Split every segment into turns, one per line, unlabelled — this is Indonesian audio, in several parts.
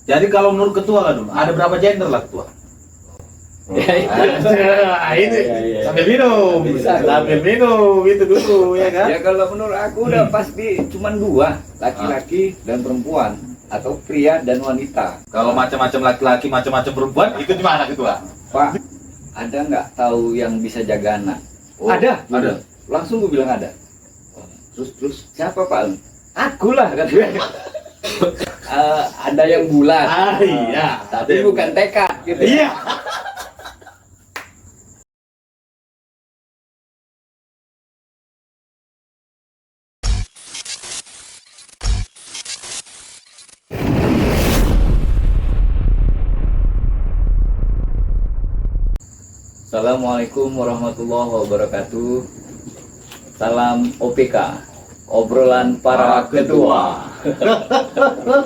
Jadi kalau menurut ketua lah dulu, ada berapa gender lah ketua? Ini sambil minum, sambil minum itu dulu ya kan?
Ya kalau menurut aku udah pasti cuma dua, laki-laki dan perempuan atau pria dan wanita.
Kalau macam-macam laki-laki, macam-macam perempuan, itu di mana ketua?
Pak, ada nggak tahu yang bisa jaga anak?
Oh,
ada. Langsung gue bilang ada. Terus siapa Pak? Aku lah kan. Ada yang bulat.
Iya.
Tapi bukan tekad gitu.
Iya.
Assalamualaikum warahmatullahi wabarakatuh. Salam OPK, obrolan para ketua.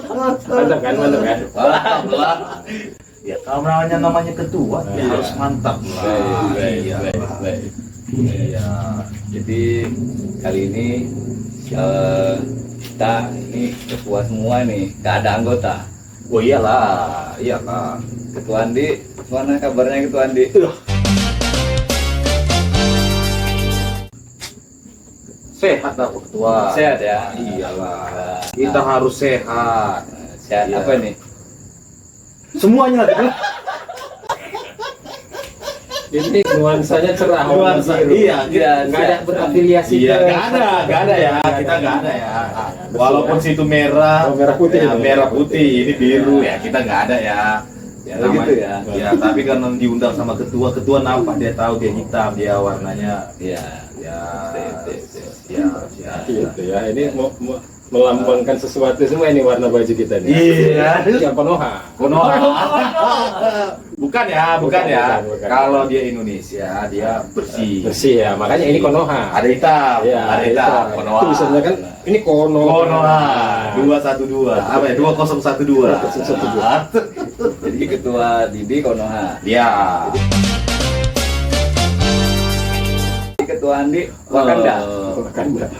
Mantap kan?
Ya kalau namanya ketua, ya harus mantap lah.
Baik. Iya. Jadi kali ini kita ini ketua semua nih, gak ada anggota.
Oh iyalah.
Ketua Andi, mana kabarnya Ketua Andi?
Sehat lah ketua.
Sehat ya?
Iyalah. Kita harus sehat.
Sehat
Iya.
apa nih?
Semuanya lah.
Ini nuansanya cerah.
Nuansa,
biru.
iya,
Nggak ada berafiliasi.
Iya,
ke-
nggak ada ya. Kita nggak ada ya. Walaupun situ merah,
Oh, merah putih
ya,
itu.
merah putih, ini biru ya. Kita nggak ada ya. Ya,
Oh, gitu ya?
Ya, tapi kan diundang sama ketua nampak dia tahu dia hitam, dia warnanya.
Iya.
Ya,
Gitu ya. Ini melambangkan sesuatu semua ini warna baju kita nih.
Iya.
Yang Konoha.
Konoha. Bukan ya.
Bukan.
Kalau dia Indonesia, dia bersih.
Bersih ya. Makanya ini Konoha.
Ada hitam,
Iya,
ada hitam. Konoha.
Tulisannya kan ini Konoha.
Konoha 212. Apa ya? 2012.
2012.
Jadi Ketua Didi Konoha.
Iya.
Ketua Andi Wakanda.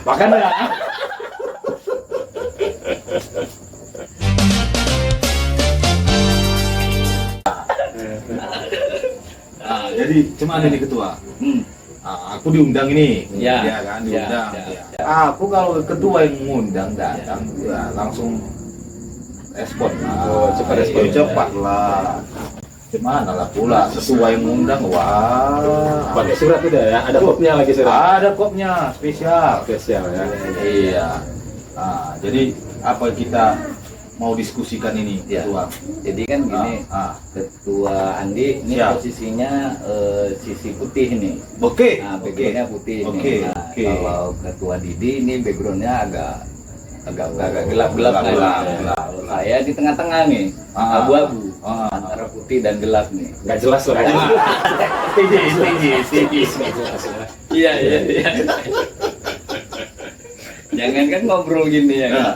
Wakanda. Jadi cuma ada nih ketua. Aku diundang ini,
Ya.
ya kan diundang.
Ya.
Aku kalau ketua yang mengundang datang, ya langsung respon.
Oh, cepat respon.
Cepat lah. Gimana lah pula sesuai yang mengundang, wah.
Pakai surat udah ya. Ada kopnya lagi surat.
Ada kopnya spesial.
Spesial ya.
Iya. Nah, jadi apa kita mau diskusikan ini,
Ya.
ketua?
Jadi kan gini, Ketua Andi ini
Siap.
posisinya sisi putih nih.
Oke.
Nah, backgroundnya putih
Oke,
nih. Nah,
oke.
kalau Ketua Didi ini backgroundnya agak gelap-gelap lah.
Gelap.
Saya di tengah-tengah nih, abu-abu antara putih dan gelap nih.
Nggak jelas lah.
Tinggi.
Iya. Jangan kan ngobrol gini ya kan.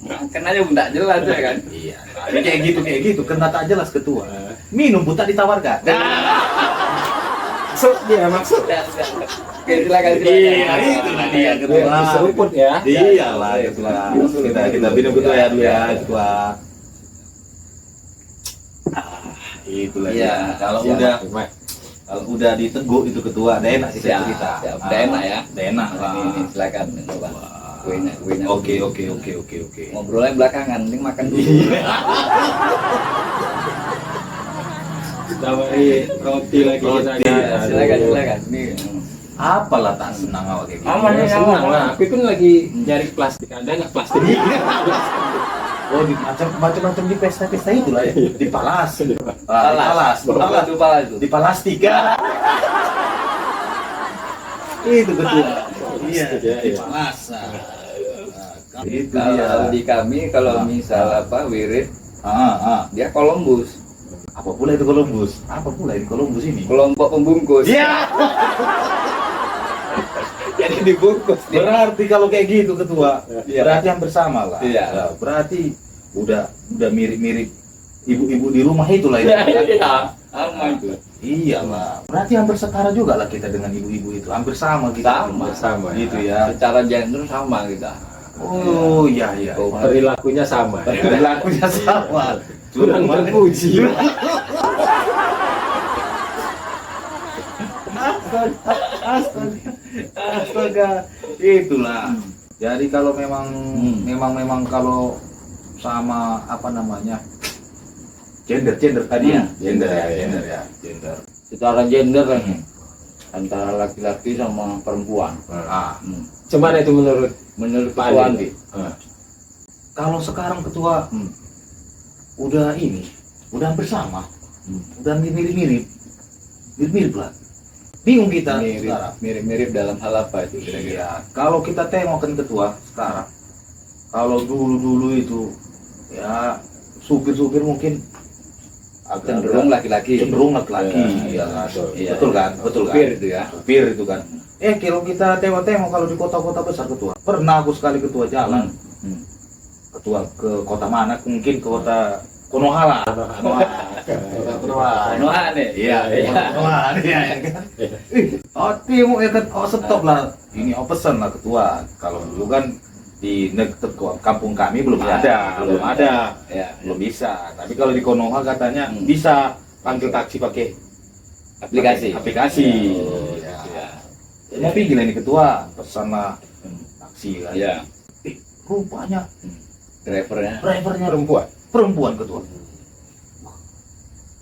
Makan aja pun tak jelas ya kan.
Iya. Kayak gitu. Kena tak jelas ketua. Minum pun tak ditawarkan.
Maksud.
Oke, silakan.
Iya, itulah dia ketua.
Seruput ya.
Iyalah, itulah. Kita minum ketua ya dulu ya, ketua. Itulah
Iya,
dia. Kalau
Siap.
udah diteguk itu ketua, udah enak sih
Siap,
cerita.
siap. Udah enak ya?
Udah enak lah.
Ini silakan coba. Kuenya.
Oke.
Ngobrolnya belakangan, penting makan dulu.
Tawari roti lagi kita.
Silakan. Ini
Apalah tak senang awak kayak gitu.
Aman ya,
Senang
aman.
lah. Aku pun lagi nyari plastik. Ada nggak plastik?
Oh, di macam-macam di pesta-pesta itu lah ya. Di palas.
Palas. Itu.
Di palastik. Itu betul. Iya,
Ya,
di
iya.
palas. Itu
Kalau
dia.
di kami kalau misal wirid dia Columbus,
Apa pula itu Columbus? Apa pula itu Columbus ini?
kelompok pembungkus.
Iya.
Jadi dibungkus dia.
Berarti kalau kayak gitu ketua,
Iya.
berarti hampir sama lah.
Iya.
Ya, berarti udah mirip-mirip ibu-ibu di rumah itulah itu.
Iya. Aman itu.
Iyalah. Berarti hampir setara juga lah kita dengan ibu-ibu itu. Hampir sama kita.
Sama.
Sama ya.
Gitu ya.
Secara gender sama kita.
Oh iya iya.
Oh,
Perilakunya sama. Ya.
Perilakunya sama.
Kurang terpuji.
Astaga. Itulah. Jadi kalau memang kalau sama apa namanya? Gender tadi ya. Gender ya.
secara gender kan antara laki-laki sama perempuan.
Ah.
Cuman itu
Menurut
Pak
Ketua
Andi.
Andi.
Kalau sekarang ketua udah udah hampir sama, udah mirip lah. Bingung kita sekarang.
Mirip-mirip dalam hal apa itu kira-kira?
Iya, kalau kita tengokkan ketua sekarang, kalau dulu itu ya supir mungkin agak
Cenderung laki-laki.
Iya,
Iya.
betul kan?
Supir itu ya.
Supir itu kan. Kalau kita tengok kalau di kota-kota besar ketua, pernah aku sekali ketua jalan, ketua ke kota mana? Mungkin ke kota Konoha lah.
Konoha nih.
Iya. Konoha ya kan. Timo ya kan, stop lah. Ini pesan lah ketua. Kalau dulu kan di kampung kami belum ada.
Ya.
Belum bisa. Tapi kalau di Konoha katanya bisa panggil taksi pakai
Aplikasi.
Ya. Mau pinggil ini ketua, pesan lah taksi kan.
Iya.
Rupanya
Drivernya.
drivernya perempuan ketua.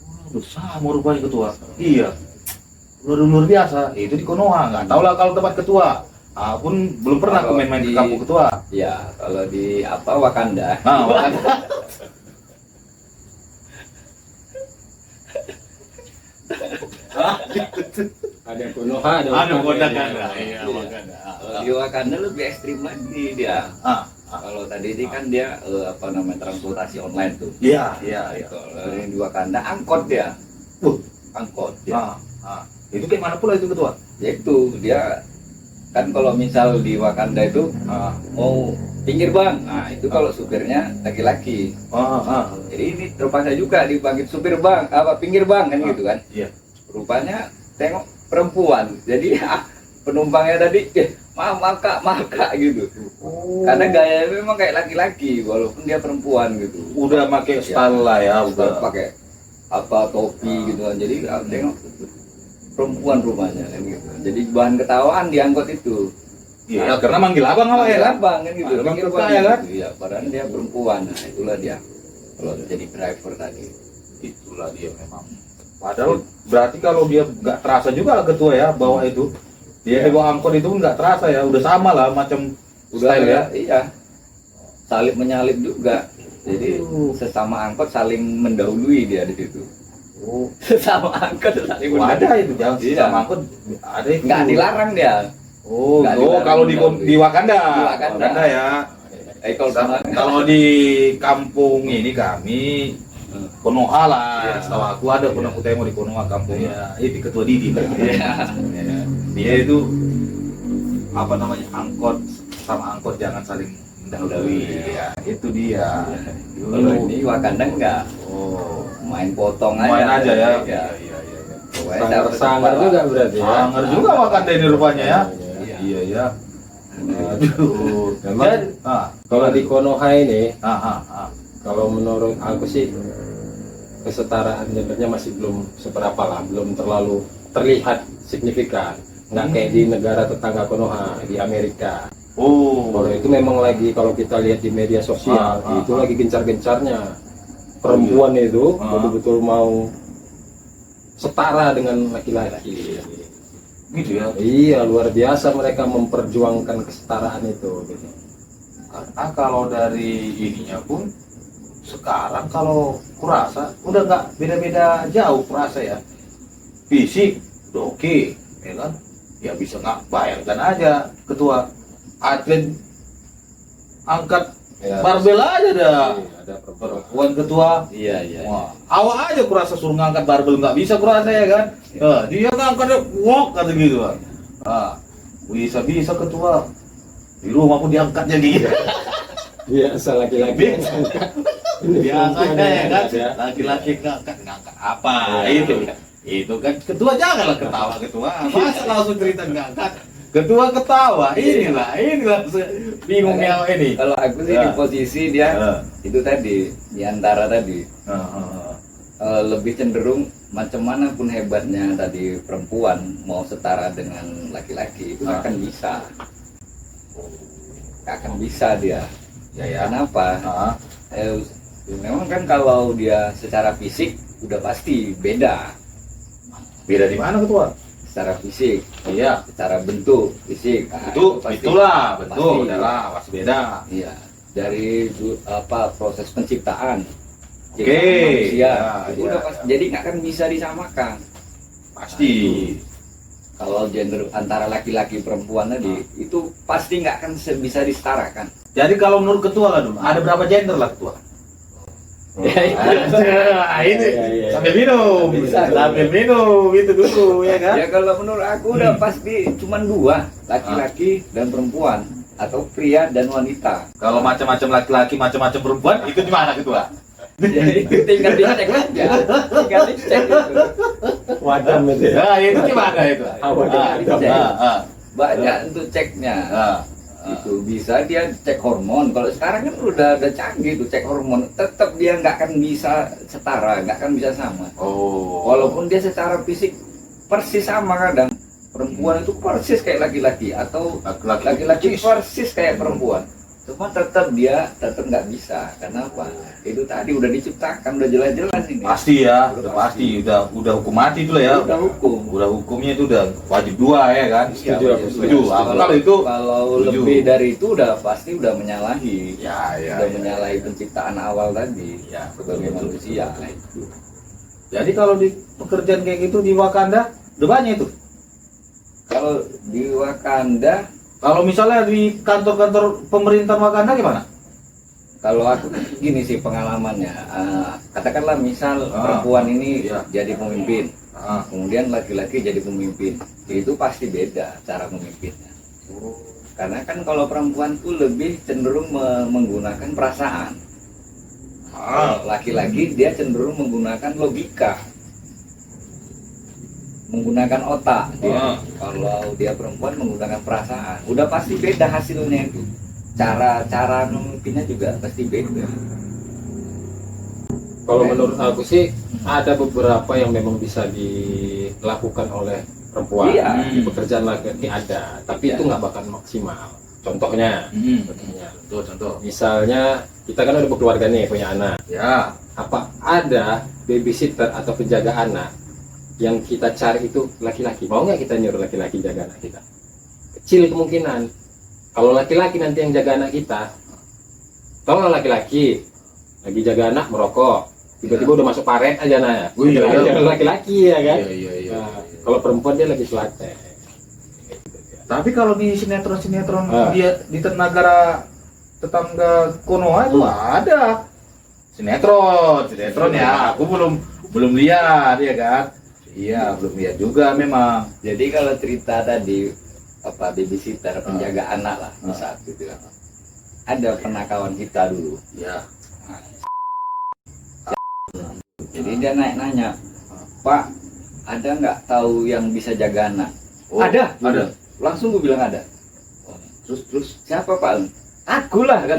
Waduh, sama rupanya ketua. Iya. Luar biasa. Itu di Konoha. Nggak tahu lah kalau tempat ketua. Pun belum pernah aku main-main ke kampung ketua.
Ya, kalau di Wakanda.
Nah, makanya.
Ada Konoha, ada
Wakanda. Iya,
Iya.
Wakanda.
Kalau di Wakanda lebih ekstrim lagi dia. Kalau tadi ini kan dia transportasi online tuh.
Iya.
Kalau yang di Wakanda angkot dia. Angkot dia.
Itu kayak mana pula itu ketua?
Ya itu dia kan kalau misal di Wakanda itu mau pinggir bang, nah itu kalau supirnya laki-laki. Jadi ini terpaksa juga dipanggil supir bang, pinggir bang kan gitu kan.
Iya.
Rupanya tengok perempuan, jadi penumpangnya tadi maaf kak gitu. Karena gaya memang kayak laki-laki walaupun dia perempuan gitu.
Udah pakai style lah ya, udah
pakai topi gitu kan. Jadi tengok perempuan rupanya kan gitu. Jadi bahan ketawaan di angkot itu.
Iya, karena manggil abang apa ya kan?
Abang kan gitu.
Abang
Pinggir
suka
bang
ya kan?
gitu. Iya, padahal dia perempuan. Nah, itulah dia. Kalau jadi driver tadi.
Itulah dia memang. Padahal berarti kalau dia nggak terasa juga lah ketua ya bawa itu. Dia bawa angkot itu nggak terasa ya, udah sama lah macam style ya.
Iya. Salib menyalip juga. Jadi sesama angkot saling mendahului dia di situ. Sesama angkot saling
Ada itu jangan sama angkot ada itu.
Nggak dilarang dia. Nggak dilarang
Kalau di Wakanda.
Di Wakanda
ya.
Kalau
di kampung ini kami Konoha lah, setahu aku ada pernah aku tengok di Konoha kampungnya, itu ketua Didi. Dia itu apa namanya angkot sama angkot jangan saling mendahului, ya itu dia.
Kalau ini Wakanda enggak, main potong aja.
Main aja ya.
Sangar juga berarti ya.
Sangar juga Wakanda ini rupanya ya. Iya ya. Aduh.
Memang kalau di Konoha ini, kalau menurut aku sih kesetaraan gendernya masih belum seberapa lah, belum terlalu terlihat signifikan. Nggak kayak di negara tetangga Konoha di Amerika. Kalau itu memang lagi kalau kita lihat di media sosial itu lagi gencar-gencarnya perempuan itu betul-betul mau setara dengan laki-laki.
Gitu ya.
Iya, luar biasa mereka memperjuangkan kesetaraan itu. Gitu.
Karena kalau dari ininya pun sekarang kalau kurasa udah nggak beda-beda jauh kurasa ya. Fisik udah oke, ya kan? Ya bisa nggak bayangkan aja ketua atlet angkat barbel aja dah.
Ada
Perempuan ketua.
Iya.
Wah, awak aja kurasa suruh ngangkat barbel nggak bisa kurasa ya kan? Dia ngangkatnya walk kata gitu kan. Bisa ketua. Di rumah pun diangkatnya gitu.
biasa laki-laki
Biasanya ya kan, laki-laki ngangkat apa itu kan ketua janganlah ketawa ketua, masa langsung cerita ngangkat Ketua ketawa, inilah bingungnya ini.
Kalau aku sih di posisi dia itu tadi, di antara tadi. Lebih cenderung macam mana pun hebatnya tadi perempuan mau setara dengan laki-laki itu nggak akan bisa. Nggak akan bisa dia.
Ya.
Kenapa? Memang kan kalau dia secara fisik udah pasti beda.
Beda di mana ketua?
Secara fisik,
Iya.
secara bentuk fisik. Nah,
Itulah bentuk,
pasti.
adalah pasti beda.
Iya. Dari proses penciptaan.
Oke.
Manusia, itu
Ya.
udah pasti. Jadi nggak akan bisa disamakan.
Pasti.
Kalau gender antara laki-laki perempuan tadi itu pasti nggak akan bisa disetarakan.
Jadi kalau menurut ketua lah dulu, ada berapa gender lah ketua?
Ya,
Ini
Iya.
sambil minum,
Bisa.
sambil minum itu dulu ya kan?
Ya kalau menurut aku udah pasti cuma dua, laki-laki dan perempuan atau pria dan wanita.
Kalau macam-macam laki-laki, macam-macam perempuan, itu di mana ketua?
Ya, itu tinggal dicek aja, tinggal dicek itu.
Wadam itu ya.
Nah, itu gimana itu?
Banyak untuk ceknya. Itu bisa dia cek hormon. Kalau sekarang kan udah ada canggih tuh cek hormon, tetap dia nggak akan bisa setara, nggak akan bisa sama.
Oh.
Walaupun dia secara fisik persis sama kadang perempuan itu persis kayak laki-laki atau laki-laki persis kayak perempuan. Cuma tetap dia tetap nggak bisa. Kenapa? Itu tadi udah diciptakan, udah jelas-jelas ini.
Pasti ya,
Udah
udah pasti, udah hukum mati itu lah ya.
Udah hukum.
Udah hukumnya itu udah wajib dua ya kan?
Iya,
Setuju,
wajib.
setuju. Kalau itu
kalau
setuju.
lebih dari itu udah pasti udah menyalahi.
Ya,
Udah menyalahi penciptaan awal tadi
Ya,
sebagai
betul,
manusia.
betul.
Nah, itu.
Jadi kalau di pekerjaan kayak gitu di Wakanda, udah banyak itu.
Kalau di Wakanda,
Kalau misalnya di kantor-kantor pemerintahan Wakanda gimana?
kalau aku gini sih pengalamannya, katakanlah misal perempuan ini
Iya.
jadi pemimpin, kemudian laki-laki jadi pemimpin, itu pasti beda cara memimpinnya. Karena kan kalau perempuan tuh lebih cenderung menggunakan perasaan, kalau laki-laki dia cenderung menggunakan logika, menggunakan otak dia. Kalau dia perempuan menggunakan perasaan, udah pasti beda hasilnya itu. Cara memimpinnya juga pasti beda.
Kalau menurut aku sih ada beberapa yang memang bisa dilakukan oleh perempuan.
Iya.
Di pekerjaan laki-laki ada, tapi
Iya.
itu nggak bakal maksimal. Contohnya,
Contoh.
misalnya kita kan udah berkeluarga nih, punya anak.
Ya.
Apa ada babysitter atau penjaga anak yang kita cari itu laki-laki? Mau nggak kita nyuruh laki-laki jaga anak kita? Kecil kemungkinan. Kalau laki-laki nanti yang jaga anak kita, tolong laki-laki lagi jaga anak merokok, tiba-tiba udah masuk paret aja nanya.
Oh, iya, iya.
Laki-laki ya kan?
Iya.
Nah, kalau perempuan dia lagi selate.
Tapi kalau di sinetron-sinetron dia di tetangga Konoha itu ada sinetron ya. Aku belum lihat ya kan. Iya, belum lihat juga memang.
Jadi kalau cerita tadi babysitter penjaga anak lah misal gitu kan. Ada pernah kawan kita dulu.
Ya.
Jadi dia nanya, Pak, ada nggak tahu yang bisa jaga anak?
Oh,
Ada.
ada.
Langsung gue bilang ada.
Terus
Siapa Pak? Aku lah kan.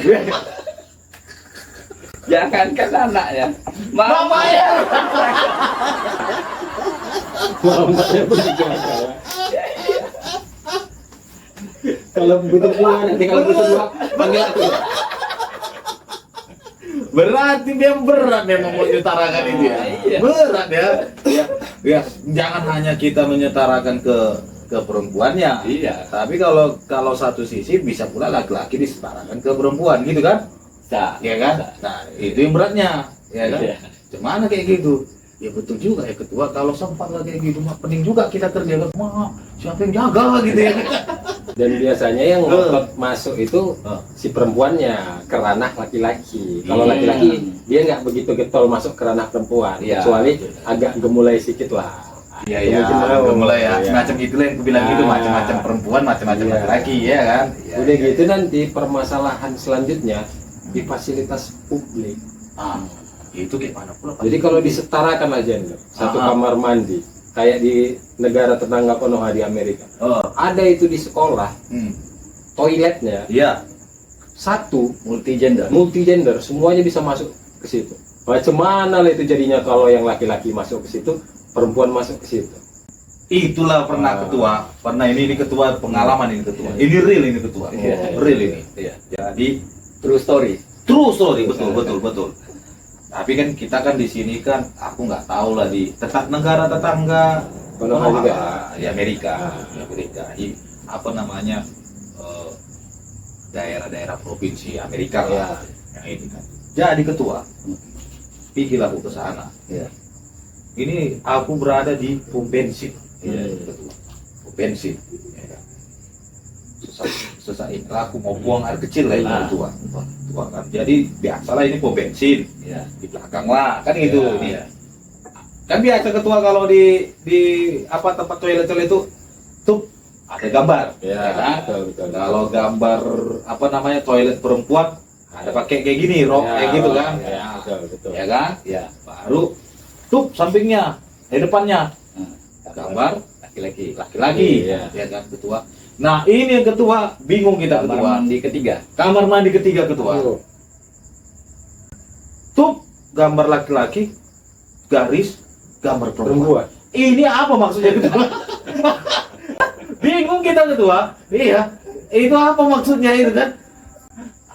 Jangankan anaknya, mamanya.
Mamanya pun dijaga ya. Kalau butuh dua nanti kalau butuh dua panggil aku.
berarti dia berat memang mau menyetarakan itu ya.
Iya.
Berat ya. Ya, jangan hanya kita menyetarakan ke perempuannya.
Iya.
Tapi kalau satu sisi bisa pula laki-laki disetarakan ke perempuan gitu kan?
Bisa.
Ya kan? Nah, itu yang beratnya, ya kan?
Iya.
Gimana kayak gitu? Ya betul juga ya ketua, kalau sempat lah kayak gitu mah penting juga kita kerja kan. Siapa yang jaga gitu ya.
Dan biasanya yang ngotot masuk itu si perempuannya ke ranah laki-laki. Kalau laki-laki dia nggak begitu getol masuk ke ranah perempuan,
Iya.
kecuali agak gemulai sedikit lah.
Iya, mulai ya. Semacam itulah yang aku bilang gitu, macam-macam perempuan, macam-macam
Iya.
laki-laki ya kan. Ya,
Udah
ya.
gitu nanti permasalahan selanjutnya di fasilitas publik.
Itu kayak mana pula Pak?
Jadi kalau disetarakan aja nih, satu kamar mandi, kayak di negara tetangga Konoha di Amerika. Ada itu di sekolah, toiletnya
Iya.
satu
multi gender.
semuanya bisa masuk ke situ. Macam mana lah itu jadinya kalau yang laki-laki masuk ke situ, perempuan masuk ke situ.
Itulah pernah ketua, pernah ini ketua pengalaman ini ketua. Ini real ini ketua.
Iya.
Real ini.
Iya.
Jadi
True story.
true story, betul. Tapi kan kita kan di sini kan aku nggak tahu lah di negara tetangga
Konoha juga.
di Amerika, di apa namanya daerah-daerah provinsi Amerika lah yang ini kan. Jadi ketua, pergilah aku ke sana.
Iya.
Ini aku berada di pom bensin.
Iya.
Ketua. Pom bensin. Ya. Sesaat ini aku mau buang air kecil lah ini ketua. Ketua kan. Jadi biasalah ini pom bensin.
Iya.
Di belakang lah kan itu
Ya,
ini. Kan biasa ketua kalau di apa tempat toilet itu tuh ada gambar.
Ya,
kan?
betul.
Kalau gambar apa namanya toilet perempuan ada pakai kayak gini rok kayak gitu kan.
Ya, betul.
Ya kan?
Iya.
Baru tuh sampingnya, di depannya gambar
laki-laki.
laki-laki.
Iya.
Ya kan ketua. Nah, ini yang ketua bingung kita
Kamar
ketua.
mandi ketiga.
Kamar mandi ketiga ketua. Tuh gambar laki-laki garis gambar perempuan. Ini apa maksudnya ketua? Bingung kita ketua. Iya. Itu apa maksudnya itu kan?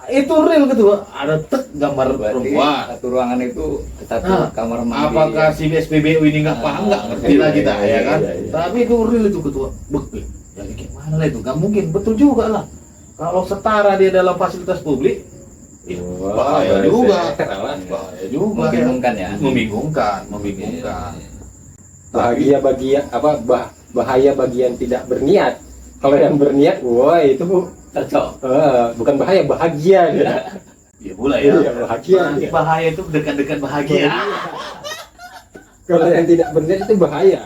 Itu real ketua. Ada tek gambar
Berarti
perempuan.
satu ruangan itu satu kamar mandi.
Apakah si SPBU ini nggak paham nggak ngerti lah kita ya kan?
Iya.
Tapi itu real itu ketua. Betul. Jadi gimana lah itu? Nggak mungkin. Betul juga lah. Kalau setara dia dalam fasilitas publik, bahaya juga. Bahaya juga.
Membingungkan ya.
Membingungkan.
Bahaya bagi yang tidak berniat. Kalau yang berniat, wah itu
Cocok.
bukan bahaya, bahagia dia.
Ya mulai ya.
Iya, bahagia.
Nanti bahaya itu dekat-dekat bahagia.
Kalau yang tidak berniat itu bahaya.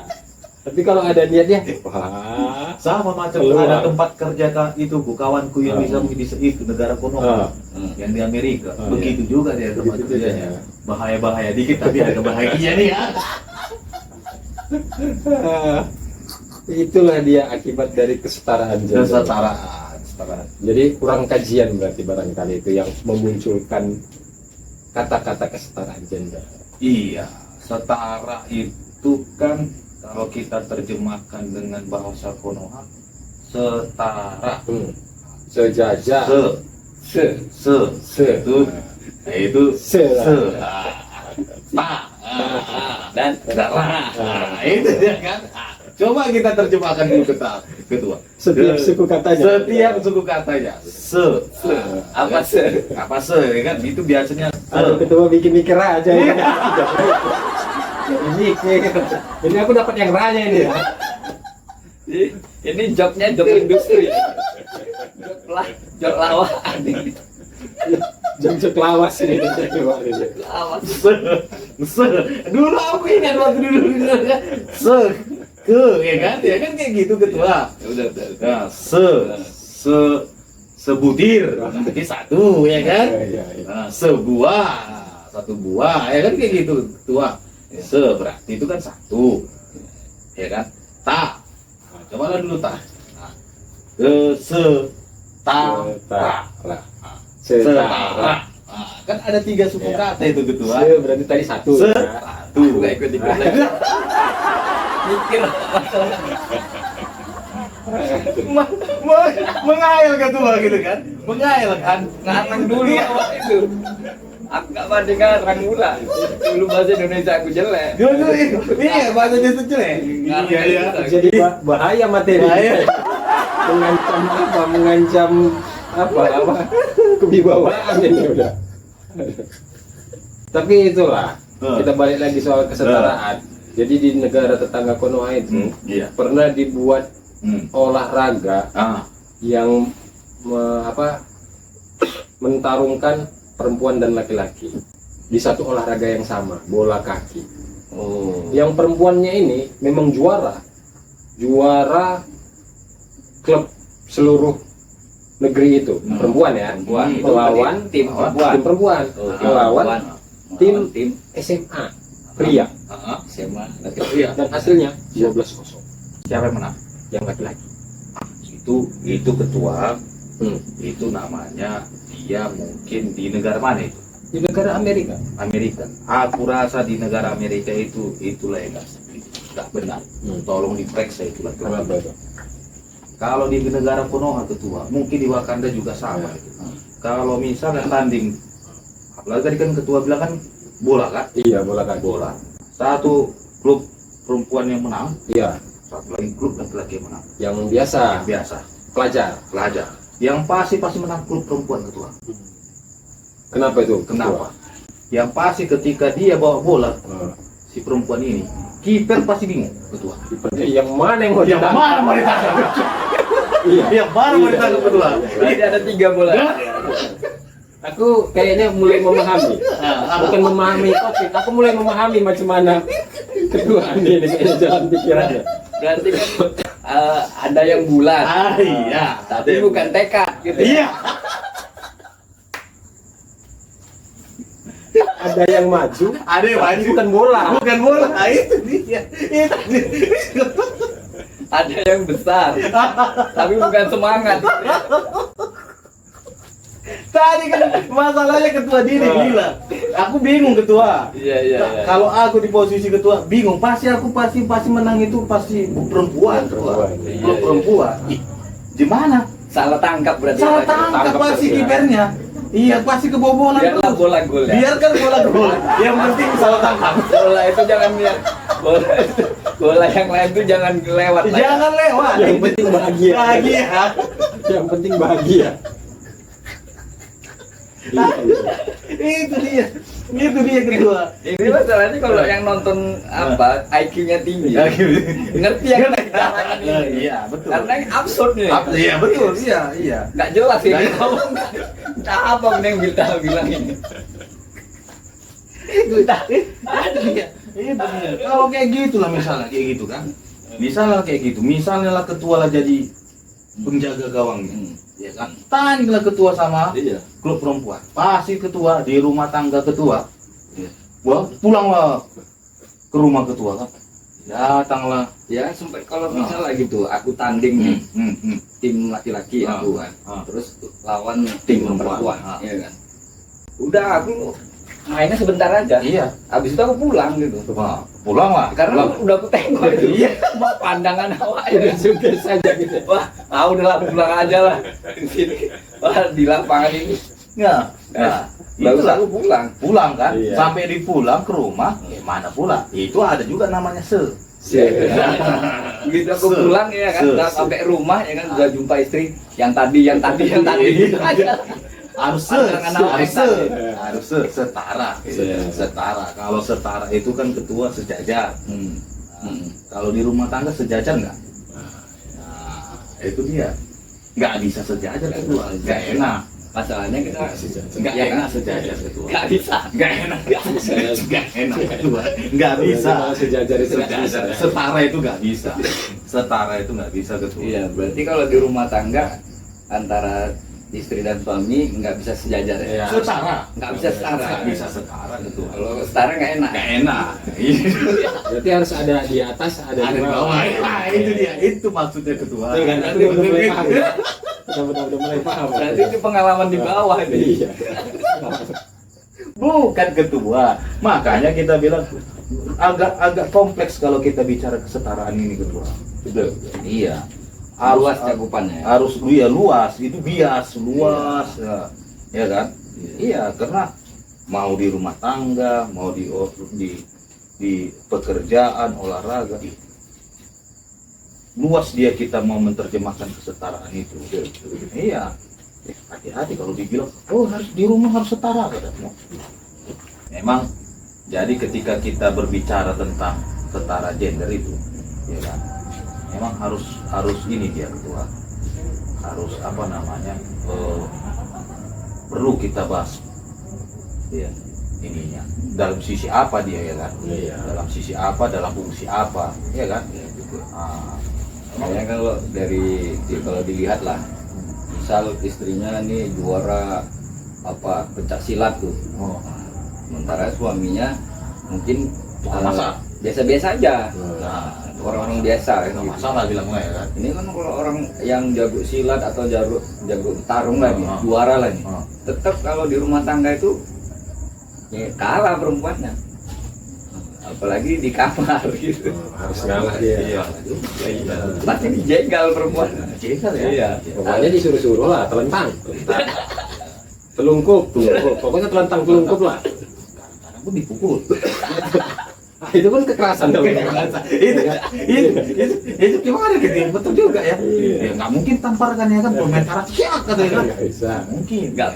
Tapi kalau ada niatnya, wah.
Sama macam
Keluar.
ada tempat kerja itu bu kawanku yang bisa itu negara Konoha yang di Amerika. Begitu juga dia tempat
Begitu
kerjanya.
juga.
Bahaya dikit tapi ada bahagia nih ya.
Itulah dia akibat dari kesetaraan gender.
Kesetaraan.
Jadi kurang kajian berarti barangkali itu yang memunculkan kata-kata kesetaraan gender.
Iya, setara itu kan kalau kita terjemahkan dengan bahasa Konoha setara.
Sejajar.
Se itu
Se.
Dan
itu ya kan. Coba kita terjemahkan dulu ketua.
Setiap suku katanya.
Setiap suku katanya.
apa se?
Apa se ya kan? Itu biasanya
Aduh, ketua bikin mikir aja ya. Ini aku dapat yang raya ini ya.
Ini jobnya job industri. Job lawaan.
Jam-jam lawas ini.
Lawas.
se. Dulu aku ingat waktu dulu ya kan kayak gitu ketua.
Udah.
Nah, sebutir berarti satu ya kan. Nah, satu buah ya kan kayak gitu ketua. Berarti itu kan satu ya kan. Nah, coba dulu ta. Nah, setara. Nah, kan ada 3 suku kata itu ketua.
Berarti tadi satu.
Satu.
Nggak ikut lagi. Mikir.
Mengail ketua gitu kan. Mengail kan.
Ngarang dulu awal itu. Aku nggak banding ngarang mula. Dulu bahasa Indonesia aku jelek.
Iya bahasa Indonesia jelek. Iya.
Jadi bahaya materi.
Bahaya.
Mengancam kewibawaan ini udah. Tapi itulah, kita balik lagi soal kesetaraan. Jadi di negara tetangga Konoha itu pernah dibuat olahraga yang mentarungkan perempuan dan laki-laki di satu olahraga yang sama, bola kaki. Yang perempuannya ini memang juara klub seluruh negeri itu, perempuan ya, melawan
tim
perempuan melawan tim SMA. pria.
SMA
Iya.
Dan hasilnya 12-0.
Siapa yang menang?
Yang laki-laki.
Itu ketua.
Hmm.
Itu namanya dia mungkin di negara mana itu?
Di negara Amerika.
Amerika. Aku rasa di negara Amerika itulah yang nggak benar. Tolong diperiksa itu laki-laki.
Kenapa itu?
Kalau di negara Konoha ketua, mungkin di Wakanda juga sama. Kalau misalnya tanding, apalagi tadi kan ketua bilang kan bola kan?
Iya, bola kaki.
Bola. Satu klub perempuan yang menang,
Iya,
satu lagi klub laki-laki yang menang.
yang biasa,
Yang biasa,
pelajar.
Yang pasti menang klub perempuan ketua.
Kenapa itu?
Kenapa? Yang pasti ketika dia bawa bola, si perempuan ini, kiper pasti bingung ketua.
Yang mana yang mau ditangkap?
Mana mau ditangkap?
Iya.
Yang mana mau ditangkap ketua?
berarti ada 3 bola.
Aku kayaknya mulai memahami. Bukan memahami topik, aku mulai memahami macam mana kedua ini kayaknya jalan pikirannya.
Berarti kan ada yang bulat.
Iya.
Tapi bukan tekad gitu.
Iya.
Ada yang maju,
Ada yang
tapi
maju.
bukan bola.
Bukan bola. Itu dia. Itu.
Ada yang besar. Tapi bukan semangat.
Tadi kan masalahnya ketua diri gila. Aku bingung ketua.
Iya.
Kalau aku di posisi ketua bingung. Aku pasti menang itu pasti perempuan.
Perempuan.
Iya.
Perempuan. Ih, gimana?
Salah tangkap berarti.
Salah tangkap pasti
terus ya.
kipernya. Iya pasti kebobolan.
Biarlah
terus.
bola gol ya.
Biarkan bola gol. Yang penting salah tangkap.
Bola itu jangan lihat. Bola yang lain tuh jangan lewat. lah ya.
Jangan lewat.
Yang penting bahagia.
Bahagia.
Yang penting bahagia. Iya, iya.
Itu dia kedua.
Ini masalahnya kalau yang nonton apa IQ-nya tinggi. Ngerti yang kita ini.
Iya betul.
Karena yang absurd nih.
Iya betul. Iya.
Nggak jelas ini
Nggak
ngomong. Entah apa pun yang kita bilang ini.
Itu dia. Kalau kayak gitulah misalnya kayak gitu kan. Misalnya kayak gitu. Misalnya lah ketua lah jadi penjaga gawangnya. Ya kan. Tandinglah ketua sama
Iya.
klub perempuan. Pasti ketua di rumah tangga ketua. Wah, pulanglah ke rumah ketua kan. Datanglah.
Ya sampai kalau misalnya gitu, aku tanding nih tim laki-laki aku kan, terus lawan tim perempuan, ya kan. Udah aku mainnya sebentar aja.
Iya.
Habis itu aku pulang gitu.
Pulanglah.
Karena udah aku tengok itu.
Iya.
Pandangan awak
Udah sudah saja gitu.
Wah, udahlah pulang aja lah. Di sini. Wah, di lapangan ini.
Nah,
Bagus
itulah.
aku pulang.
Pulang kan,
Iya.
sampai dipulang ke rumah, mana pula? Itu ada juga namanya
Begitu aku pulang ya kan, udah sampai rumah ya kan, udah jumpa istri yang tadi
Iya.
gitu aja.
harus setara. Setara. Kalau setara itu kan ketua sejajar. Kalau di rumah tangga sejajar nggak? Nah, itu dia. Nggak bisa sejajar ketua, nggak enak.
Masalahnya kita
Nggak
ya
enak
kan?
sejajar ketua.
Nggak bisa.
Nggak enak ketua. Nggak bisa.
Sejajar itu nggak bisa.
Setara itu nggak bisa. Setara itu nggak bisa ketua.
Iya, berarti kalau di rumah tangga antara istri dan suami nggak bisa sejajar ya.
Iya.
Setara.
Nggak bisa setara.
Nggak bisa setara ketua.
Kalau setara nggak enak.
Nggak enak. Iya.
Berarti harus ada di atas, ada
Ada
di
di
bawah.
bawah. Nah, itu dia. Itu maksudnya ketua.
Betul kan? Aku udah mulai paham. Udah mulai paham.
Berarti itu pengalaman di bawah ini.
Iya.
Bukan ketua. Makanya kita bilang agak kompleks kalau kita bicara kesetaraan ini ketua.
Betul.
Iya.
Luas cakupannya.
Harus iya luas, itu bias luas ya kan? Iya, karena mau di rumah tangga, mau di pekerjaan, olahraga. Luas dia kita mau menerjemahkan kesetaraan itu. Iya. Hati-hati kalau dibilang, oh harus di rumah harus setara katanya. Memang jadi ketika kita berbicara tentang setara gender itu, ya kan? Memang harus ini dia ketua, harus apa namanya perlu kita bahas, ya ininya dalam sisi apa dia ya kan, dalam sisi apa, dalam fungsi apa, ya kan,
Makanya kalau kalau dilihat lah, misal istrinya nih juara apa pencak silat tuh, sementara suaminya mungkin
masa
biasa-biasa aja.
nah
Orang-orang biasa
nggak
gitu.
masalah bilangnya ya kan.
Ini kan kalau orang yang jago silat atau jago tarung lah nih,
Ah.
juara lah nih.
Ah.
Tetap kalau di rumah tangga itu ya kalah perempuannya. Apalagi di kamar gitu.
Harus ngalah dia.
Iya.
Pasti dijegal perempuan.
Jegal ya.
Iya.
Pokoknya disuruh-suruh lah, telentang. Telungkup. Pokoknya telentang telungkup lah.
Kadang pun dipukul.
Ah, itu kan kekerasan dong.
Itu gimana gitu ya? Betul juga ya.
Iya.
Ya nggak mungkin tampar kan ya kan pemain karate siap katanya kan.
Nggak bisa.
Mungkin
Nggak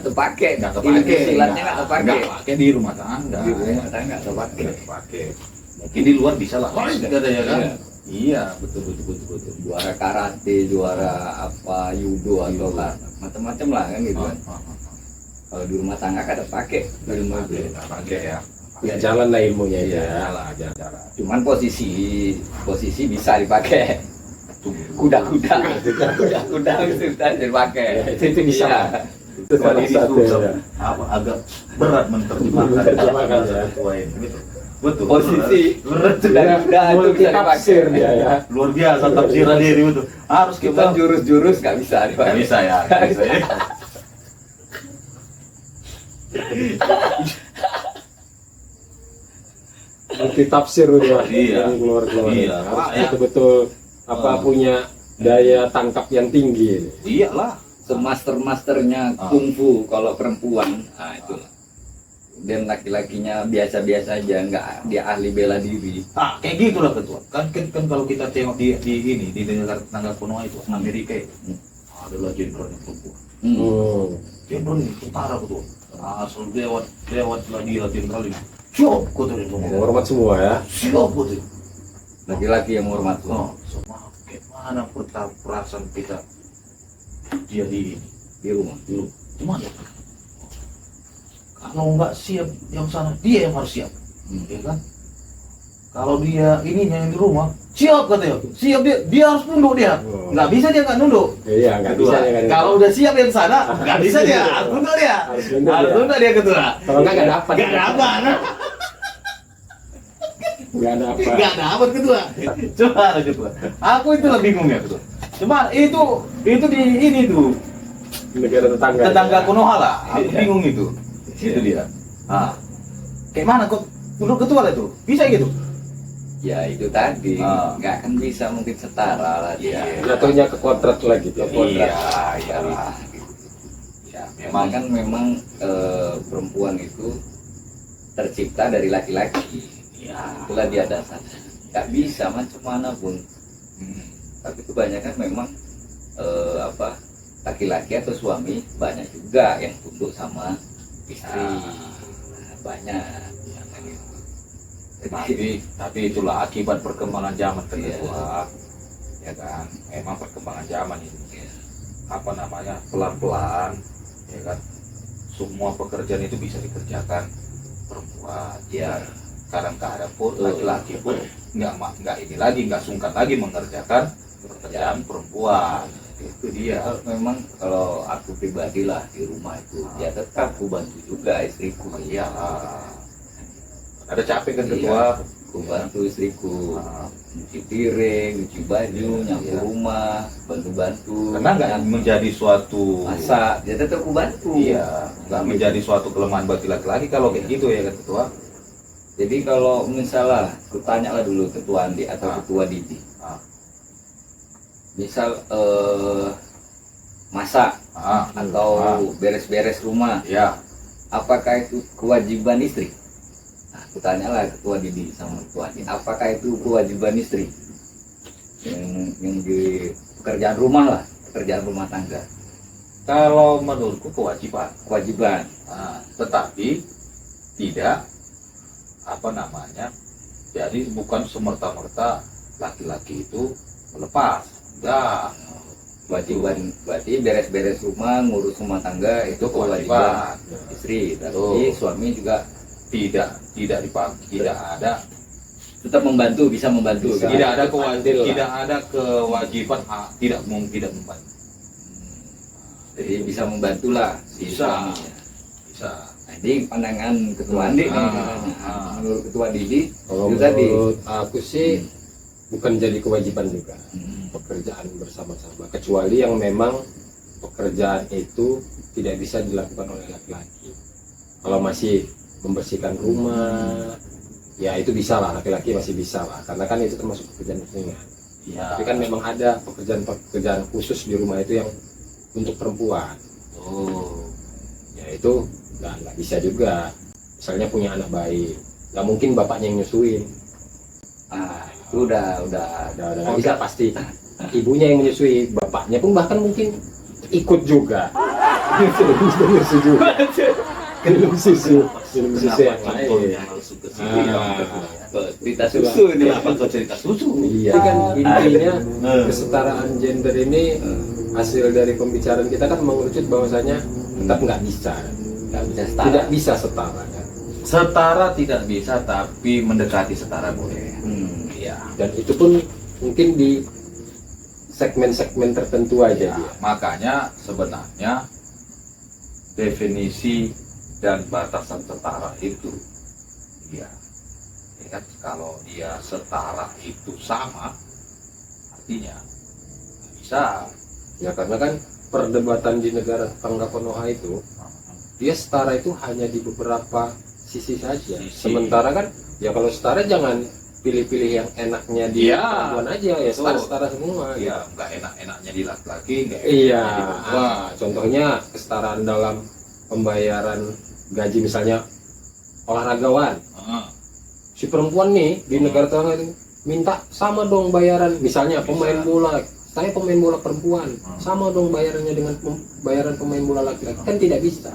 terpakai.
nggak terpakai.
Silatnya nggak terpakai.
Nggak pakai di rumah tangga.
Di rumah tangga nggak terpakai.
Nggak terpakai. Mungkin di luar bisa lah. Katanya kan.
Iya.
Iya betul.
Juara karate, juara apa judo atau lah macam-macam lah kan gitu kan. Kalau di rumah tangga kan terpakai. Di rumah
Nggak pakai ya.
Ya jalan lah ilmunya itu
Iya,
ya.
jalan jalan.
Cuman posisi bisa dipakai. Kuda-kuda bisa dipakai.
Ya, itu bisa.
Iya.
Itu salah
Ini
satu
susah.
ya.
Apa agak berat menerjemahkan
Menerjemahkan, ya.
Betul.
Posisi
berat
kuda-kuda itu
Multi
bisa dipakai.
tafsir dia ya.
luar biasa tafsiran diri itu. Harus
Kita
kita
jurus-jurus nggak bisa
nggak
dipakai.
bisa ya. Nggak bisa ya.
Multi tafsir itu Mas.
Iya.
Yang keluar.
Iya.
Harus
Pak, ya.
betul-betul punya daya tangkap yang tinggi.
Iyalah.
Semaster-masternya
Ah.
kungfu kalau perempuan, nah itu. Dan laki-lakinya biasa-biasa aja, nggak dia ahli bela diri.
Nah, kayak gitulah ketua. Kan kalau kita tengok di negara tetangga Konoha itu Amerika itu adalah jenderal yang perempuan. Jenderal ini utara ketua. Asal lewat lagi jenderal ini. Siap ketua itu.
Hormat semua ya.
Siap ketua.
Laki-laki yang hormat.
Oh, semua gimana perasaan kita dia di
Di rumah.
dulu gimana? Kalau nggak siap yang sana dia yang harus siap, ya kan? Kalau dia ini yang di rumah siap katanya, siap dia harus nunduk dia,
Oh.
nggak bisa dia nggak nunduk.
Iya, nggak bisa ya kan.
Kalau udah siap yang sana nggak bisa dia, harus nunduk dia,
Harus nunduk
harus
dia.
nunduk dia ketua.
Kalau nggak dapat.
Nggak dapat,
Nggak dapat.
nggak dapat ketua. Coba ketua, aku itu lebih bingung ya ketua. Cuma itu di ini tuh
Negara tetangga.
tetangga
ya.
Konoha lah, aku
Iya.
bingung itu. Itu dia. Ah, kayak mana kok menurut ketua lah itu? Bisa gitu?
Ya itu tadi,
Ah.
nggak akan bisa mungkin setara lah dia.
Jatuhnya ke kontrak lagi.
Ke
Ya.
kontrak.
iyalah.
Ya,
Memang
memang perempuan itu tercipta dari laki-laki.
ya.
Itulah dia dasarnya. Nggak bisa macam mana pun. Tapi kebanyakan memang laki-laki atau suami banyak juga yang tunduk sama istri. Banyak.
Tapi itulah akibat perkembangan zaman
Iya.
kedua. Ya kan, memang perkembangan zaman ini. Apa namanya? Pelan-pelan, ya kan. Semua pekerjaan itu bisa dikerjakan perempuan.
Ya.
Kadang-kadang pun
Betul.
laki-laki pun nggak ini lagi, nggak sungkan lagi mengerjakan pekerjaan perempuan. Itu dia.
Memang kalau aku pribadi lah di rumah itu ya tetap aku bantu juga istriku.
Iya. Ada capek kan
Iya.
ketua.
Aku bantu istriku
Ah.
nyuci piring, nyuci baju, nyapu
Iya.
rumah, bantu-bantu.
Karena nggak menjadi suatu
masak, ya tetap aku bantu.
iya, nggak menjadi suatu kelemahan bagi laki-laki kalau kayak gitu ya kan ketua.
Jadi kalau misalnya, aku tanya lah dulu ketua Andi atau
Ah.
ketua Didi.
Ah.
Misal masak atau beres-beres rumah,
Ya,
apakah itu kewajiban istri? Nah, aku tanya lah ketua Didi sama ketua Andi, apakah itu kewajiban istri? Yang di pekerjaan rumah lah, pekerjaan rumah tangga,
kalau menurutku kewajiban.
kewajiban.
Tetapi tidak apa namanya. Jadi bukan semerta-merta laki-laki itu melepas. Enggak,
Kewajiban berarti beres-beres rumah, ngurus rumah tangga itu kewajiban istri. Tapi
Betul.
suami juga
tidak ada
tetap membantu, bisa membantu. kan?
tidak ada
Adil lah.
tidak ada kewajiban tidak membantu.
Jadi bisa membantulah si
Bisa.
suaminya.
Bisa.
Jadi pandangan ketua Andi nih, menurut ketua Didi
Kalau
itu tadi.
menurut aku sih bukan jadi kewajiban juga pekerjaan bersama-sama, kecuali yang memang pekerjaan itu tidak bisa dilakukan oleh laki-laki. Kalau masih membersihkan rumah, ya itu bisa lah, laki-laki masih bisa lah, karena kan itu termasuk pekerjaan ringan.
Ya.
Tapi kan memang ada pekerjaan khusus di rumah itu yang untuk perempuan.
Oh.
Ya itu nggak bisa juga. Misalnya punya anak bayi, nggak mungkin bapaknya yang nyusuin.
Itu udah
Nggak bisa pasti. Ibunya yang menyusui, bapaknya pun bahkan mungkin ikut juga. Minum susu juga. Minum susu yang lain.
Masuk ke sini?
cerita susu nih.
Kenapa kau cerita susu?
Iya. Jadi kan intinya kesetaraan gender ini hasil dari pembicaraan kita kan mengerucut bahwasanya tetap nggak bisa setara. Tidak bisa setara kan.
Setara tidak bisa, tapi mendekati setara boleh.
Ya. Dan itu pun mungkin di segmen-segmen tertentu aja
Ya,
dia.
makanya sebenarnya definisi dan batasan setara itu, ya kan, kalau dia setara itu sama, artinya nggak bisa.
Ya karena kan perdebatan di negara tetangga Konoha itu dia setara itu hanya di beberapa sisi saja. Sementara kan ya kalau setara jangan pilih-pilih yang enaknya di
Iya.
perempuan aja, ya setara semua.
Ya nggak enak-enaknya di laki-laki, nggak
Iya.
enaknya di perempuan.
Contohnya kesetaraan dalam pembayaran gaji, misalnya olahragawan. Si perempuan nih di negara tetangga itu minta sama dong bayaran, misalnya pemain bola. Saya pemain bola perempuan, sama dong bayarannya dengan bayaran pemain bola laki-laki. Kan tidak bisa.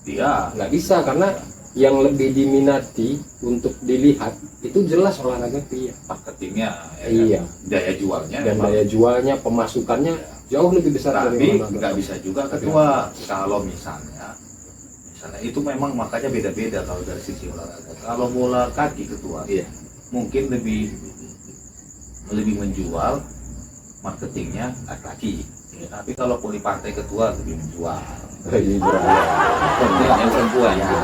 Iya.
Nggak bisa, karena yang lebih diminati untuk dilihat itu jelas olahraga pria.
Marketingnya, ya
Iya.
kan? Daya jualnya,
Dan
memang.
daya jualnya, pemasukannya jauh lebih besar dari
Tapi
olahraga.
nggak bisa juga ketua. Kalau misalnya itu memang makanya beda-beda kalau dari sisi olahraga. Kalau bola kaki ketua,
Iya.
mungkin lebih menjual, marketingnya laki-laki. Ya, tapi kalau voli pantai ketua lebih menjual.
Iya.
Kontennya perempuan. Ya,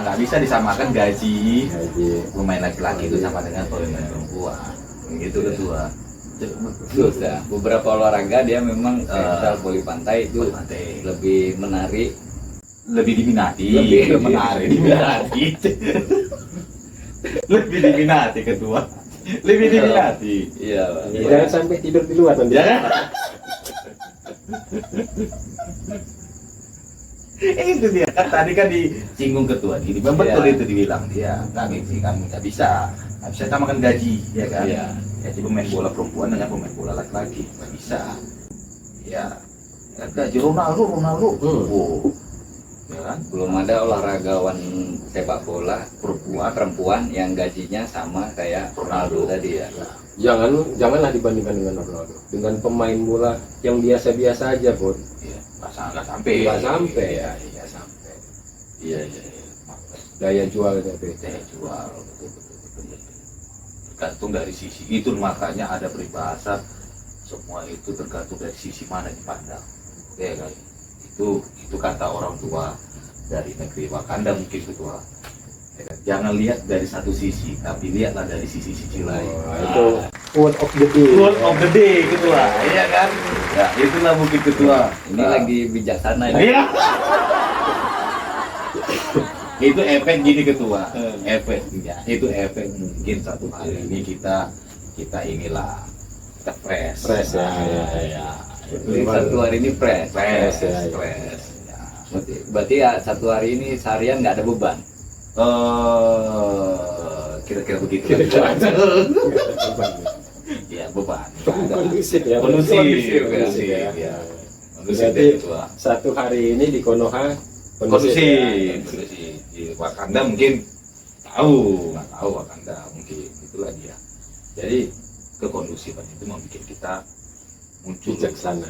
nggak bisa disamakan gaji
Gaji.
pemain laki-laki itu sama dengan pemain perempuan. Gitu ketua.
Terus ya, beberapa olahraga dia memang kayak misal voli pantai itu
Voli pantai.
lebih menarik,
Lebih diminati,
Lebih
menarik, diminati. Lebih diminati ketua. Lebih diminati.
iya Pak.
Ya, jangan sampai tidur di luar nanti.
Ya. Itu dia kan tadi kan disinggung ketua ini, betul
Iya.
itu dibilang dia nggak bisa samakan gaji, ya kan?
Iya.
Gaji pemain bola perempuan dengan pemain bola laki-laki nggak bisa. Ya, gaji Ronaldo, oh, ya kan?
Belum ada olahragawan sepak bola perempuan yang gajinya sama kayak Ronaldo tadi ya.
Janganlah dibandingkan dengan Ronaldo, dengan pemain bola yang biasa-biasa aja, Bud.
Iya, nggak sampai.
Nggak sampai.
Ya, iya sampai. Iya.
Daya jualnya beda.
Daya jual, betul. Tergantung dari sisi itu, makanya ada peribahasa semua itu tergantung dari sisi mana dipandang, ya kan? Itu kata orang tua dari negeri Wakanda mungkin ketua. Ya kan? Jangan lihat dari satu sisi, tapi lihatlah dari sisi-sisi lain.
Itu quote of the day.
Quote of the day ketua, iya kan? Ya itulah mungkin ketua.
Ini lagi bijaksana ya.
Iya. Itu efek gini ketua, efeknya itu efek mungkin satu hari ini kita inilah kita fresh
Ya.
Ini satu hari ini fresh.
fresh
Ya.
fresh ya.
Berarti ya satu hari ini seharian nggak ada beban.
Kira-kira begitu. Ya beban.
Kondusif ya.
Kondusif
Kondusif ya.
ya. Kondusif
Berarti
ya, ketua.
satu hari ini di Konoha
Kondusif.
ya.
Di Wakanda mungkin nggak tahu Wakanda mungkin itulah dia. Jadi kekondusifan itu membuat kita muncul
Bijaksana.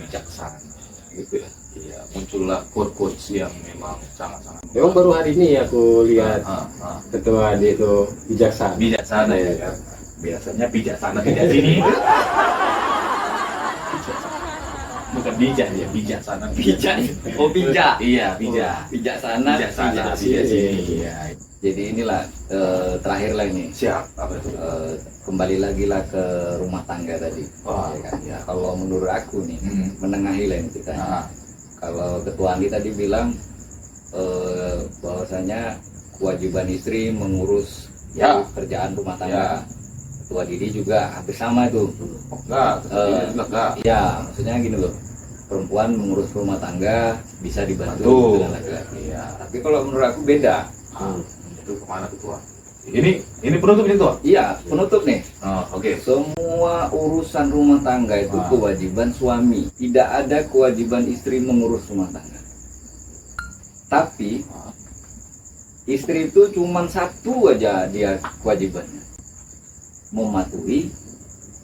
gitu ya. Iya, muncullah quotes yang memang sangat-sangat
Memang baru hari ini aku lihat ketua dia itu bijaksana.
bijaksana ya kan. Biasanya bijaksana tidak sini. bukan bijak ya, bijaksana.
Bijak. Oh, bijak.
Iya, bijak.
Bijak sana,
Bijaksana,
bijak sini.
bijak sini. Iya.
Jadi inilah terakhir lah ini.
Siap, apa itu?
Kembali lagi lah ke rumah tangga tadi.
Wah,
Ya kan?
iya.
Kalau menurut aku nih, menengahi lah ini kita.
Nah,
Kalau Ketua Andi tadi bilang bahwasanya kewajiban istri mengurus
Ya.
kerjaan rumah
Ya.
tangga. Ketua Didi juga hampir sama itu.
enggak, enggak.
Ya, maksudnya gini loh. Perempuan mengurus rumah tangga bisa dibantu
Betul.
dengan laki-laki.
Iya.
Tapi kalau menurut aku beda.
Itu kemana ketua? Ini penutup ini ketua?
Iya, penutup nih.
Oh, oke.
Semua urusan rumah tangga itu kewajiban suami. Tidak ada kewajiban istri mengurus rumah tangga. Tapi istri itu cuma satu aja dia kewajibannya, mematuhi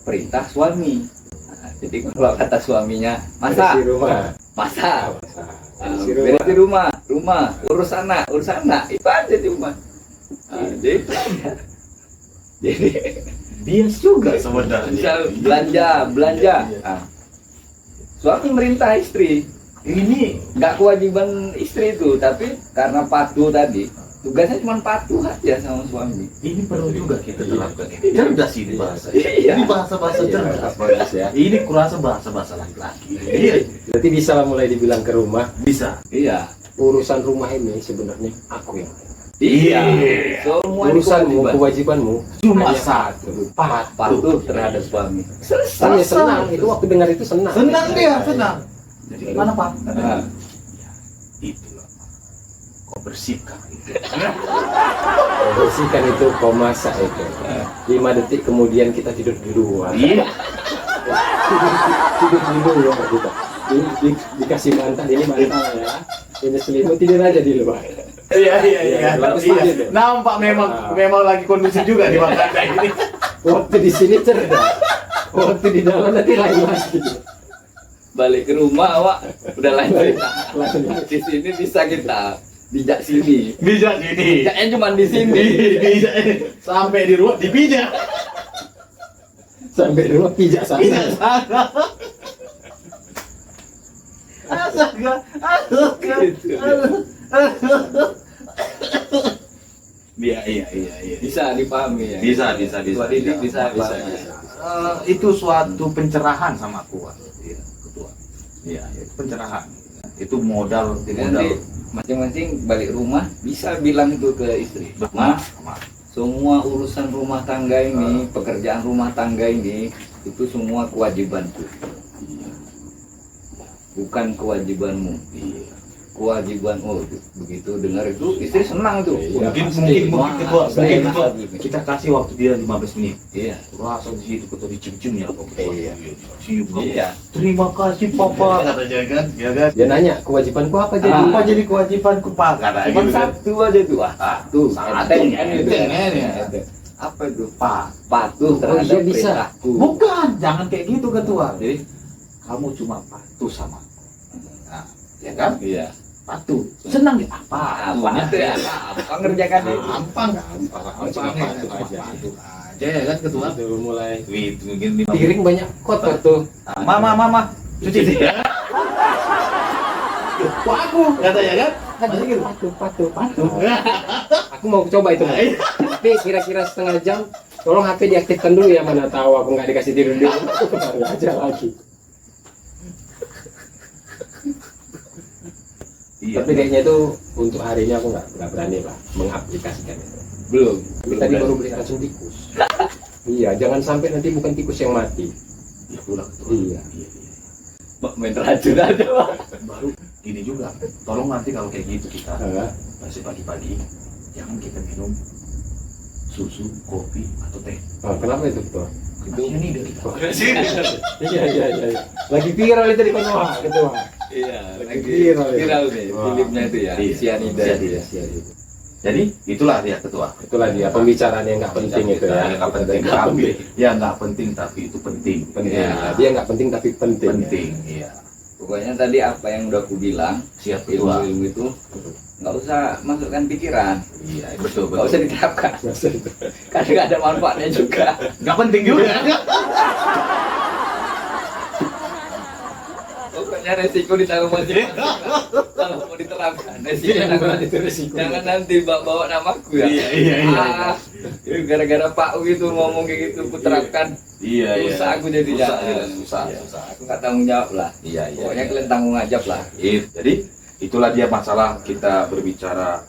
perintah suami. Nah, jadi kalau kata suaminya masak,
Bersih rumah.
masak,
Bersih
beres di rumah, urus anak, itu aja di rumah. Nah, jadi jadi
Bias juga sebenarnya.
misal belanja. Nah, suami merintah istri.
Ini
Nggak kewajiban istri itu, tapi karena patuh tadi, tugasnya cuma patuh aja sama suami.
perlu juga kita terapkan ini. Cerdas ini bahasa.
Iya.
Ini bahasa-bahasa
Iya,
cerdas.
bagus ya.
Ini kurasa bahasa-bahasa laki-laki. Iya,
Berarti bisa lah mulai dibilang ke rumah,
bisa.
Iya.
urusan rumah ini sebenarnya aku yang
Iya.
Iya.
Semua
urusanmu,
kewajiban.
kewajibanmu
Cuma
hanya
satu.
Patuh terhadap suami.
Kan ya senang, itu waktu dengar itu senang.
Senang dia, senang. Jadi gimana Pak?
Nah,
Itulah. Kau bersihkan itu.
Kau bersihkan itu, kau masak itu. 5 detik kemudian kita tidur di luar.
Iya.
Tidur di luar kita. Dikasih bantal, ini bantal ya. Ini selimut, tidur aja di luar.
Iya.
Bagus
Iya.
banget itu.
Nampak memang lagi kondusif juga di Wakanda ini.
Waktu di sini cerdas. Waktu di dalam nanti lain lagi.
balik ke rumah awak udah lanjut.
Lain lagi.
Di sini bisa kita bijak sini.
Bijak ini.
Bijaknya cuma di sini.
Bijak ini. Sampai di rumah dipijak.
Sampai di rumah pijak sana.
Pijak sana. Astaga. Iya.
Bisa dipahami ya.
Bisa.
Ketua Didi bisa dipahami.
Itu suatu pencerahan sama kuat. Iya, ketua. Iya, itu pencerahan. Itu modal.
Jadi nanti masing-masing balik rumah bisa bilang itu ke istri. Mas, semua urusan rumah tangga ini, pekerjaan rumah tangga ini, itu semua kewajibanku. Bukan kewajibanmu. Kewajiban, oh begitu dengar itu istri senang tuh.
Iya.
Mungkin ketua,
Enak.
kita kasih waktu dia 15 menit.
Iya.
Rasa di situ ketua dicium-cium ya Pak.
Iya.
Cium kamu.
Iya.
Terima kasih Papa katanya kan, ya kan.
Dia nanya kewajibanku apa jadi?
Apa jadi kewajibanku Pak katanya
Cuma
gitu kan.
satu aja tuh, tuh
Satu,
enteng kan itu.
enteng, ya.
Enteng. Apa itu?
Pak,
Patuh terhadap
iya, bisa.
perintahku.
bukan, jangan kayak gitu ketua. Jadi kamu cuma patuh sama. Nah, ya kan?
Iya.
Patuh. Senang ya apa?
Apa itu ya? Apa ngerjakan itu?
Gampang.
Cuma patuh aja.
Patuh aja ya kan ketua.
Itu mulai
Itu mungkin
piring banyak kotor tuh.
Mama, cuci. Kok aku katanya kan?
Masih gitu, patuh. Aku mau coba itu. Tapi kira-kira setengah jam. Tolong HP diaktifkan dulu ya, mana tahu aku nggak dikasih tidur dulu. Aku baru aja lagi.
Iya.
Tapi kayaknya itu untuk hari ini aku nggak berani lah mengaplikasikan itu.
Belum.
Tapi tadi baru beli racun tikus. Iya, jangan sampai nanti bukan tikus yang mati.
Ya pulang ketua.
Iya.
Main racun aja, Pak.
Baru gini juga. Tolong nanti kalau kayak gitu kita
Ah,
masih pagi-pagi jangan kita minum susu, kopi atau teh.
oh, kenapa itu tuh?
Itu ini dia kita.
Iya. Lagi viral itu di Konoha, ketua.
Iya, lagi
Viral ya.
viral nih
Wah.
filmnya itu ya.
Iya.
Sianida itu ya.
Jadi itulah dia ketua.
Itulah dia pembicaraan yang nggak penting itu ya.
Nggak penting
Nggak
tapi
penting.
ya nggak penting tapi itu penting.
Penting.
Ya,
Dia nggak penting tapi penting.
penting. Iya.
Pokoknya tadi apa yang udah aku bilang,
Siap ketua.
ilmu-ilmu itu nggak usah masukkan pikiran,
Iya betul
nggak usah
betul.
diterapkan.
Maksud itu.
Karena nggak ada manfaatnya juga.
Nggak penting juga.
Pokoknya Pokoknya resiko ditanggung masing-masing lah. Kalau mau diterapkan resiko. Jangan nanti bawa namaku ya.
Iya.
Gara-gara Pak U itu ngomong kayak gitu, aku terapkan.
Iya.
Susah aku jadi
Susah.
Aku nggak tanggung jawab lah.
Iya.
Pokoknya kalian tanggung ajab lah.
Jadi itulah dia masalah kita berbicara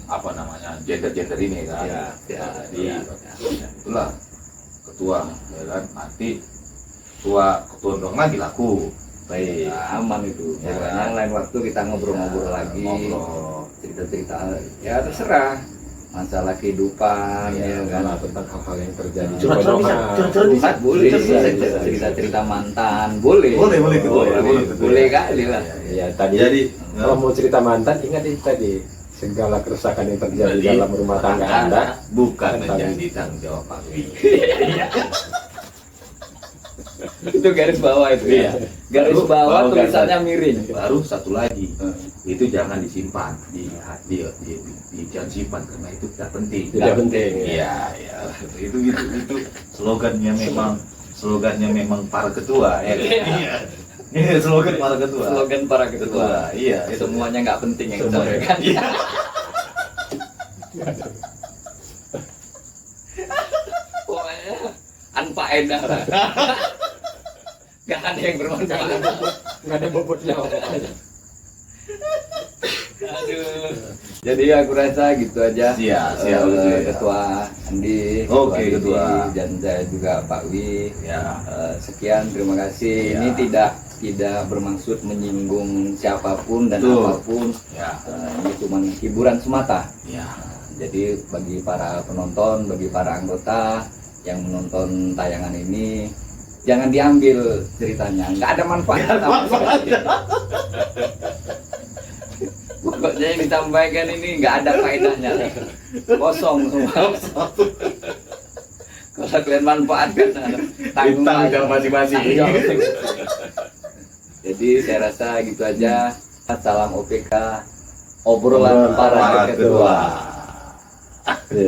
apa namanya gender ini kan. Jadi itulah ketua ya kan, nanti ketua dong lagi laku.
Baik, aman itu.
Ya.
Pokoknya lain waktu kita ngobrol-ngobrol lagi,
Ngobrol.
cerita-cerita. Ya terserah. Masalah kehidupan, ya kan.
Tentang hal-hal yang terjadi.
Curhat bisa.
Boleh.
Bisa.
Cerita-cerita mantan, boleh.
Boleh.
Boleh kali lah.
Ya tadi. Jadi kalau mau cerita mantan, ingat itu tadi segala kerusakan yang terjadi dalam rumah tangga Anda
bukan menjadi tanggung jawab Pak Wi.
Itu garis bawah itu ya. Garis bawah tulisannya miring.
Baru satu lagi, itu jangan disimpan, jangan simpan karena itu tidak penting.
Tidak penting.
Iya. Itu slogannya memang para ketua. Ya. Ini slogan para ketua.
Slogan para ketua.
Iya.
Semuanya nggak penting yang disampaikan. Pokoknya anfaedah lah. Gak ada yang bermanfaat.
Nggak ada bobotnya.
Aduh. Jadi aku rasa gitu aja.
Siap.
Ketua Andi,
Oke,
Didi,
Ketua.
dan saya juga Pak Wi.
Ya.
Sekian, terima kasih.
Ya.
Ini tidak bermaksud menyinggung siapapun dan
Betul.
apapun.
Ya.
Ini cuma hiburan semata.
Ya.
Jadi bagi para penonton, bagi para anggota yang menonton tayangan ini, jangan diambil ceritanya, nggak ada manfaat sama sekali. Pokoknya yang disampaikan ini nggak ada faedahnya, kosong semua. Kalau kalian manfaatkan,
Tanggung jawab masing-masing.
Jadi saya rasa gitu aja. Salam OPK, obrolan para ketua.
Oke.